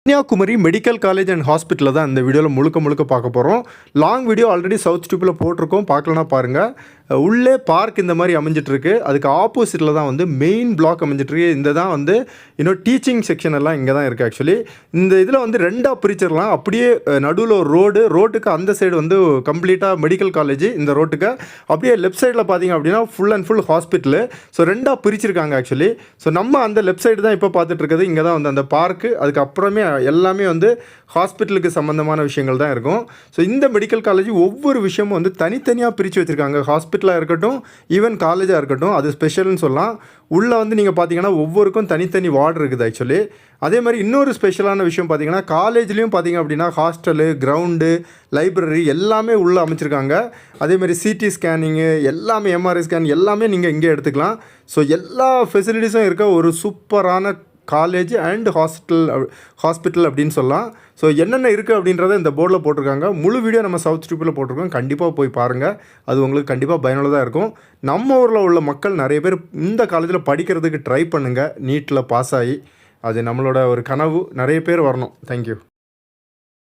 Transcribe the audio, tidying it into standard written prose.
Kanyakumari medical college and ஹாஸ்பிட்டலில் தான் இந்த வீடியோவில் முழுக்க பார்க்க போகிறோம். லாங் வீடியோ ஆல்ரெடி சவுத் டியூப்பில் போட்டிருக்கோம், பார்க்கலனா பாருங்கள். உள்ளே பார்க் இந்த மாதிரி அமைஞ்சிட்ருக்கு. அதுக்கு ஆப்போசிட்டில் தான் வந்து மெயின் பிளாக் அமைஞ்சிட்ருக்கு. இந்த தான் வந்து இன்னும் டீச்சிங் செக்ஷன் எல்லாம் இங்கே தான் இருக்குது. ஆக்சுவலி இந்த இதில் வந்து ரெண்டாக பிரிச்சிடலாம். அப்படியே நடுவில் ஒரு ரோட்டுக்கு அந்த சைடு வந்து கம்ப்ளீட்டாக மெடிக்கல் காலேஜ், இந்த ரோட்டுக்கு அப்படியே லெஃப்ட் சைடில் பார்த்தீங்க அப்படின்னா full and full hospital. So ரெண்டாக பிரிச்சிருக்காங்க ஆக்சுவலி. ஸோ நம்ம அந்த லெஃப்ட் சைடு தான் இப்போ பார்த்துட்டு இருக்குது. இங்கே தான் வந்து அந்த பார்க்கு, அதுக்கப்புறமே எல்லாமே வந்து ஹாஸ்பிட்டலுக்கு சம்மந்தமான விஷயங்கள் தான் இருக்கும். ஸோ இந்த மெடிக்கல் காலேஜ் ஒவ்வொரு விஷயமும் வந்து தனித்தனியாக பிரித்து வச்சுருக்காங்க. ஹாஸ்பிட்டலாக இருக்கட்டும், ஈவன் காலேஜாக இருக்கட்டும், அது ஸ்பெஷல்னு சொல்லலாம். உள்ளே வந்து நீங்கள் பார்த்தீங்கன்னா ஒவ்வொருக்கும் தனித்தனி வார்டு இருக்குது ஆக்சுவலி. அதே மாதிரி இன்னொரு ஸ்பெஷலான விஷயம் பார்த்தீங்கன்னா, காலேஜ்லேயும் பார்த்தீங்க அப்படின்னா ஹாஸ்டலு, கிரவுண்டு, லைப்ரரி எல்லாமே உள்ளே அமைச்சிருக்காங்க. அதேமாதிரி சிடி ஸ்கேனிங்கு எல்லாமே, எம்ஆர்ஐ ஸ்கேன் எல்லாமே நீங்கள் இங்கே எடுத்துக்கலாம். ஸோ எல்லா ஃபெசிலிட்டிஸும் இருக்க ஒரு சூப்பரான காலேஜ் அண்ட் ஹாஸ்பிட்டல் அப்படின்னு சொல்லலாம். ஸோ என்னென்ன இருக்குது அப்படின்றத இந்த போர்டில் போட்டிருக்காங்க. முழு வீடியோ நம்ம சவுத் டியூப்பில் போட்டிருக்கோம், கண்டிப்பாக போய் பாருங்கள். அது உங்களுக்கு கண்டிப்பாக பயனுள்ளதாக இருக்கும். நம்ம ஊரில் உள்ள மக்கள் நிறைய பேர் இந்த காலேஜில் படிக்கிறதுக்கு ட்ரை பண்ணுங்கள். நீட்டில் பாஸ் ஆகி, அது நம்மளோட ஒரு கனவு. நிறைய பேர் வரணும். தேங்க்யூ.